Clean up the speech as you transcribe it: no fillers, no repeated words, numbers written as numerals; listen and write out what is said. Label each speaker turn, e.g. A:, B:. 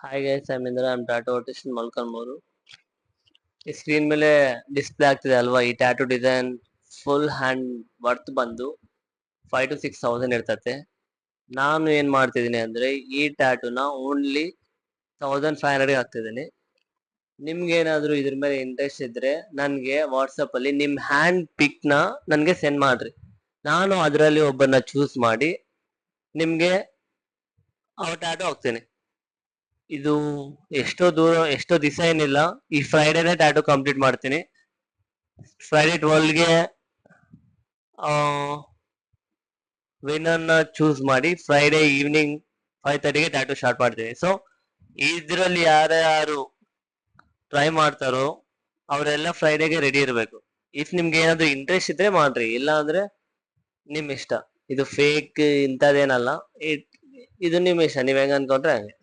A: Hi guys, I Indra I'm tattoo artist Molakalmuru. ಈ screen ಮೇಲೆ display ಆಗ್ತಿದೆ ಅಲ್ವಾ, ಈ tattoo design full hand worth ಬಂದು 5 to 6,000 ಇರ್ತತೆ. ನಾನು ಏನ್ ಮಾಡ್ತಿದ್ದೀನಿ ಅಂದ್ರೆ ಈ ಟ್ಯಾಟೂನ ಓನ್ಲಿ 1,500 ಹಾಕ್ತಿದ್ದೀನಿ. ನಿಮ್ಗೆ ಏನಾದ್ರು ಇದ್ರ ಮೇಲೆ ಇಂಟ್ರೆಸ್ಟ್ ಇದ್ರೆ ನನ್ಗೆ ವಾಟ್ಸಪ್ ಅಲ್ಲಿ ನಿಮ್ ಹ್ಯಾಂಡ್ ಪಿಕ್ ನ ನನ್ಗೆ ಸೆಂಡ್ ಮಾಡ್ರಿ. ನಾನು ಅದರಲ್ಲಿ ಒಬ್ಬನ ಚೂಸ್ ಮಾಡಿ ನಿಮ್ಗೆ ಆ ಟ್ಯಾಟೂ ಹಾಕ್ತೀನಿ. ಇದು ಎಷ್ಟೋ ದಿವಸ ಏನಿಲ್ಲ, ಈ ಫ್ರೈಡೇನೆ ಟ್ಯಾಟೂ ಕಂಪ್ಲೀಟ್ ಮಾಡ್ತೀನಿ. ಫ್ರೈಡೇ 12ಗೆ ವಿನ್ನರ್ ನ ಚೂಸ್ ಮಾಡಿ ಫ್ರೈಡೇ ಈವ್ನಿಂಗ್ 5:30ಗೆ ಟ್ಯಾಟೂ ಸ್ಟಾರ್ಟ್ ಮಾಡ್ತೀನಿ. ಸೊ ಇದ್ರಲ್ಲಿ ಯಾರ್ಯಾರು ಟ್ರೈ ಮಾಡ್ತಾರೋ ಅವರೆಲ್ಲ ಫ್ರೈಡೇಗೆ ರೆಡಿ ಇರಬೇಕು. ಇಫ್ ನಿಮ್ಗೆ ಏನಾದ್ರು ಇಂಟ್ರೆಸ್ಟ್ ಇದ್ರೆ ಮಾಡ್ರಿ, ಇಲ್ಲ ಅಂದ್ರೆ ನಿಮ್ ಇಷ್ಟ. ಇದು ಫೇಕ್ ಇಂಥದ್ದೇನಲ್ಲ, ಇದು ನಿಮ್ ಇಷ್ಟ, ನೀವ್ ಹೆಂಗ್ ಅನ್ಕೊಂಡ್ರೆ ಹಂಗೆ.